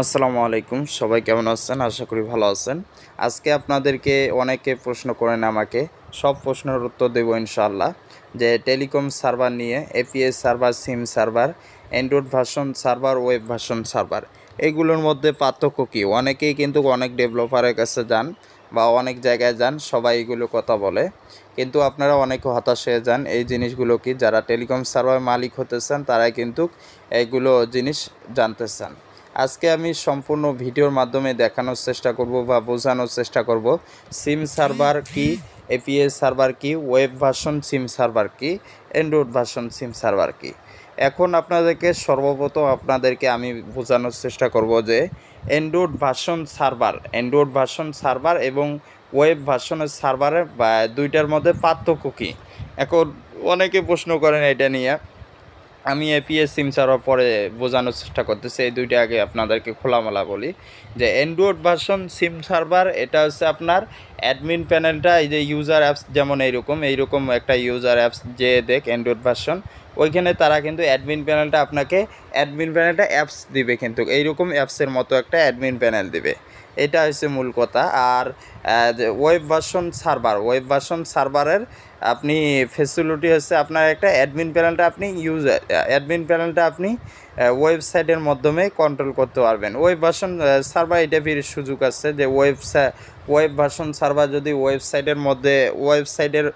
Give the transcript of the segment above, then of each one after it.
আসসালামু আলাইকুম, সবাই কেমন আছেন? আশা করি ভালো আছেন। আজকে আপনাদেরকে অনেকে প্রশ্ন করেন আমাকে, সব প্রশ্নের উত্তর দেব ইনশাআল্লাহ। যে টেলিকম সার্ভার নিয়ে APS server, SIM server, Android version server, web version server, এগুলোর মধ্যে পার্থক্য কী? অনেকেই কিন্তু অনেক ডেভেলপারের কাছে যান বা অনেক জায়গায় যান, সবাই এগুলো কথা বলে, কিন্তু আপনারা অনেকে হতাশ হয়ে যান। এই জিনিসগুলো কি, যারা টেলিকম সার্ভার মালিক হতে চান তারাই কিন্তু এইগুলো জিনিস জানতে চান। আজকে আমি সম্পূর্ণ ভিডিওর মাধ্যমে দেখানোর চেষ্টা করব বা বোঝানোর চেষ্টা করব সিম সার্ভার কি, এপিএস সার্ভার কি, ওয়েব ভার্সন সিম সার্ভার কি, অ্যান্ড্রয়েড ভার্সন সিম সার্ভার কি। এখন আপনাদেরকে সর্বপ্রথম আমি বোঝানোর চেষ্টা করব যে অ্যান্ড্রয়েড ভার্সন সার্ভার এবং ওয়েব ভার্সনের সার্ভারের বা দুইটার মধ্যে পার্থক্য কী। এখন অনেকে প্রশ্ন করেন এটা নিয়ে। আমি এপিএস সিম সার্ভার পরে বোঝানোর চেষ্টা করতেছি। এই দুইটা আগে আপনাদেরকে খোলামেলা বলি যে অ্যান্ড্রয়েড ভার্সন সিম সার্ভার এটা হচ্ছে আপনার অ্যাডমিন প্যানেলটা, এই যে ইউজার অ্যাপস যেমন এইরকম একটা ইউজার অ্যাপস যে দেখ অ্যান্ড্রয়েড ভার্সন, ওইখানে তারা কিন্তু অ্যাডমিন প্যানেলটা অ্যাপস দিবে, কিন্তু এইরকম অ্যাপসের মতো একটা অ্যাডমিন প্যানেল দিবে। এটা হচ্ছে মূল কথা। আর ওয়েব ভার্সন সার্ভারের আপনি ফেসিলিটি হচ্ছে আপনার একটা অ্যাডমিন প্যানেলটা আপনি ওয়েবসাইটের মাধ্যমে কন্ট্রোল করতে পারবেন। ওয়েব ভার্সন সার্ভার এটা ফির সুযোগ আছে যে ওয়েব ভার্সন সার্ভার যদি ওয়েবসাইটের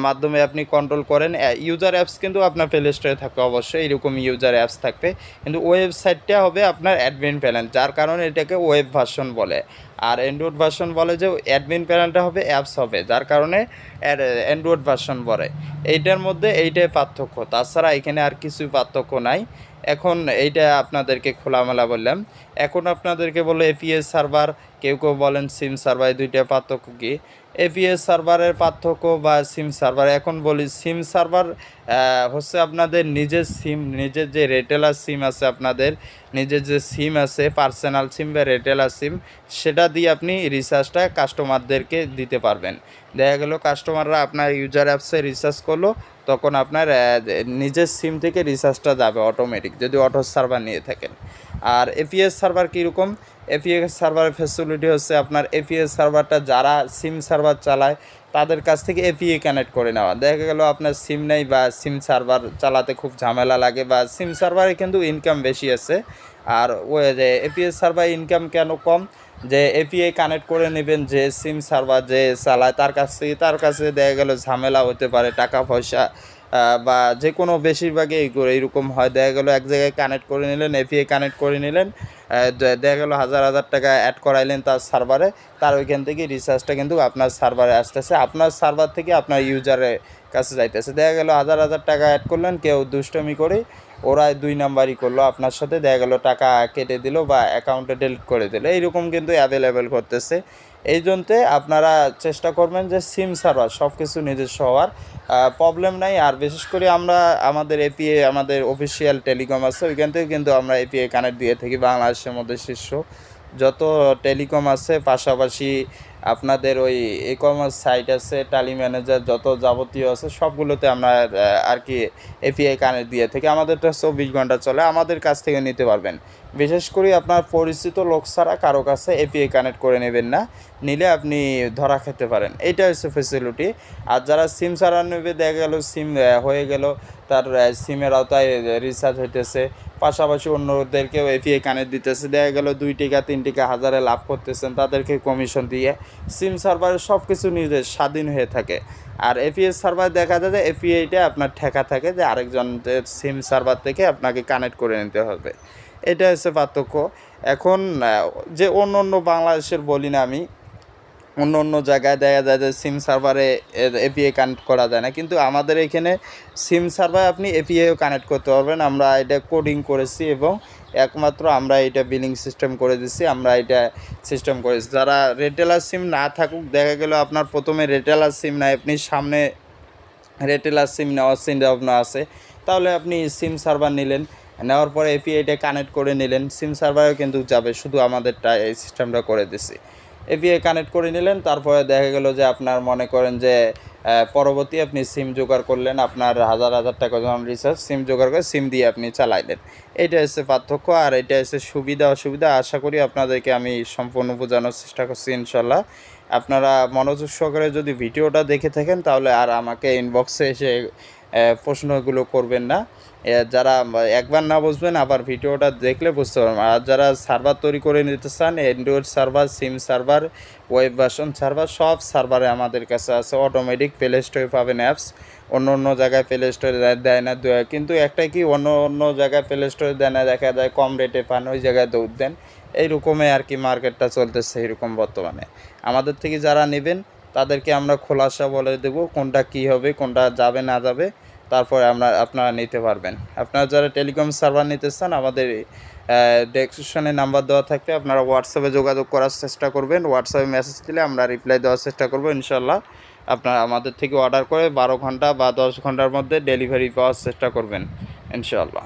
মাধ্যমে আপনি কন্ট্রোল করেন, ইউজার অ্যাপস কিন্তু আপনার প্লে স্টোরে থাকবে, অবশ্যই এরকম ইউজার অ্যাপস থাকবে, কিন্তু ওয়েবসাইটটা হবে আপনার অ্যাডমিন প্যানেল, যার কারণে এটাকে ওয়েব ভার্সন বলে। আর অ্যান্ড্রয়েড ভার্সন বলে যে অ্যাডমিন প্যানেলটা হবে অ্যাপস হবে, যার কারণে অ্যান্ড্রয়েড ভার্সন বলে। এইটার মধ্যে এইটাই পার্থক্য, তাছাড়া এখানে আর কিছুই পার্থক্য নাই। এখন এইটা আপনাদেরকে খোলামেলা বললাম। এখন আপনাদেরকে বলে এপিএস সার্ভার, কেউ বলেন সিম সার্ভার, এই দুইটা পার্থক্য কী। এপিএস সার্ভারের পার্থক্য বা সিম সার্ভার, এখন বলি সিম সার্ভার হচ্ছে আপনাদের নিজের যে রিটেলার সিম আছে, আপনাদের নিজের যে সিম আছে, পার্সোনাল সিম বা রিটেলার সিম, সেটা দিয়ে আপনি রিচার্জটা কাস্টমারদেরকে দিতে পারবেন। দেখা গেল কাস্টমাররা আপনার ইউজার অ্যাপসে রিচার্জ করলো, তখন আপনার নিজের সিম থেকে রিচার্জটা যাবে অটোমেটিক, যদি অটো সার্ভার নিয়ে থাকেন। আর এপিএস সার্ভার কীরকম? এপিএস সার্ভারের ফ্যাসিলিটি হচ্ছে আপনার এপিএস সার্ভারটা যারা সিম সার্ভার চালায় তাদের কাছ থেকে এপিএ কানেক্ট করে নেওয়া। দেখা গেল আপনার সিম নেই বা সিম সার্ভার চালাতে খুব ঝামেলা লাগে, বা সিম সার্ভারে কিন্তু ইনকাম বেশি আছে। আর ওই যে এপিএস সার্ভার ইনকাম কেন কম, যে এপিএ কানেক্ট করে নেবেন, যে সিম সার্ভার যে চালায় তার কাছে দেখা গেল ঝামেলা হতে পারে, টাকা পয়সা বা যে কোনো বেশিরভাগই এইরকম হয়। দেখা গেলো এক জায়গায় কানেক্ট করে নিলেন, এপিএ কানেক্ট করে নিলেন, দেখা গেলো হাজার টাকা অ্যাড করাইলেন তার সার্ভারে, তার ওইখান থেকে রিচার্জটা কিন্তু আপনার সার্ভারে আসতেছে, আপনার সার্ভার থেকে আপনার ইউজারের কাছে যাইতেছে। দেখা গেলো হাজার টাকা অ্যাড করলেন, কেউ দুষ্টমি করে ওরা 2 নাম্বারই করলো আপনার সাথে, দেখা গেলো টাকা কেটে দিল বা অ্যাকাউন্টে ডিলিট করে দিল, এইরকম কিন্তু অ্যাভেলেবেল করতেছে। এই জন্যে আপনারা চেষ্টা করবেন যে সিম সার্ভার সব কিছু নিজস্ব হওয়ার, প্রবলেম নাই। আর বিশেষ করে আমাদের অফিসিয়াল টেলিকম আছে, ওইখান থেকে কিন্তু আমরা এপিএ কানেক্ট দিয়ে থাকি। বাংলাদেশের মধ্যে শীর্ষ যত টেলিকম আছে, পাশাপাশি আপনাদের ওই ই কমার্স সাইট আছে, টালি ম্যানেজার যত যাবতীয় আছে, সবগুলোতে আমরা আর কি এপিআই কানেক্ট দিয়ে থাকি। আমাদেরটা 24 ঘন্টা চলে, আমাদের কাছ থেকে নিতে পারবেন। বিশেষ করে আপনার পরিচিত লোক ছাড়া কারো কাছে এপিআই কানেক্ট করে নেবেন না, নিলে আপনি ধরা খেতে পারেন। এইটা হচ্ছে ফেসিলিটি। আর যারা সিম ছাড়া নেবে, দেখা গেল সিম হয়ে গেল, তার সিমের আওতায় রিচার্জ হইতেছে, পাশাপাশি অন্যদেরকেও এপিআই কানেক্ট দিতেছে, দেখা গেল 2 টাকা 3 টাকা হাজারে লাভ করতেছেন, তাদেরকে কমিশন দিয়ে সিম সার্ভারে সব কিছু নিজের স্বাধীন হয়ে থাকে। আর এপিএস সার্ভার দেখা যায় যে এপিআইটা আপনার ঠেকা থাকে, যে আরেকজনের সিম সার্ভার থেকে আপনাকে কানেক্ট করে নিতে হবে। এটা হচ্ছে পার্থক্য। এখন যে অন্য বাংলাদেশের বলি না আমি, অন্য জায়গায় দেখা যায় যে সিম সার্ভারে এপিআই কানেক্ট করা যায় না, কিন্তু আমাদের এখানে সিম সার্ভারে আপনি এপিআইও কানেক্ট করতে পারবেন। আমরা এটা কোডিং করেছি এবং একমাত্র আমরা এটা বিলিং সিস্টেম করে দিচ্ছি, আমরা এটা সিস্টেম করেছি। যারা রিটেলার সিম না থাকুক, দেখা গেল আপনার প্রথমে রিটেলার সিম নাই, আপনি সামনে রিটেলার সিম নেওয়ার চিন্তাভাবনা আছে, তাহলে আপনি সিম সার্ভার নিলেন, নেওয়ার পরে এপিআইটা কানেক্ট করে নিলেন, সিম সার্ভারেও কিন্তু যাবে, শুধু আমাদেরটা এই সিস্টেমটা করে দিছি। এপিআই কানেক্ট করে নিলেন, তারপরে দেখা গেল যে আপনার মনে করেন যে পরবর্তী আপনি সিম জোগাড় করলেন, আপনার হাজার হাজার টাকা যখন রিচার্জ, সিম জোগাড় করে সিম দিয়ে আপনি চালাইলেন। এইটা হচ্ছে পার্থক্য, আর এটা হচ্ছে সুবিধা অসুবিধা। আশা করি আপনাদেরকে আমি সম্পূর্ণ বোঝানোর চেষ্টা করছি ইনশাল্লাহ। আপনারা মনোযোগ সহকারে যদি ভিডিওটা দেখে থাকেন তাহলে আর আমাকে ইনবক্সে এসে প্রশ্নগুলো করবেন না। যারা একবার না বুঝবেন আবার ভিডিওটা দেখলে বুঝতে পারবেন। আর যারা সার্ভার তৈরি করে নিতে চান, Android server, SIM server, web version server, সব সার্ভারে আমাদের কাছে আছে। অটোমেটিক প্লে স্টোরে পাবেন অ্যাপস, অন্য অন্য জায়গায় প্লে স্টোরে দেয় না, কিন্তু একটাই কি, অন্য অন্য জায়গায় প্লে স্টোরে দেয় না, দেখা যায় কম রেটে পান, ওই জায়গায় দৌড় দেন। এইরকমই আর কি মার্কেটটা চলতেছে এরকম বর্তমানে। আমাদের থেকে যারা নেবেন তাদেরকে আমরা খোলাসা বলে দেব কোনটা কি হবে, কোনটা যাবে না যাবে, তারপরে আপনারা নিতে পারবেন। আপনারা যারা টেলিকম সার্ভার নিতে চান, আমাদের ডেসক্রিপশনে নাম্বার দেওয়া থাকবে, আপনারা হোয়াটসঅ্যাপে যোগাযোগ করার চেষ্টা করবেন। হোয়াটসঅ্যাপে মেসেজ দিলে আমরা রিপ্লাই দেওয়ার চেষ্টা করব ইনশাল্লাহ। আপনারা আমাদের থেকে অর্ডার করে 12 ঘন্টা বা 10 ঘন্টার মধ্যে ডেলিভারি পাওয়ার চেষ্টা করবেন ইনশাল্লাহ।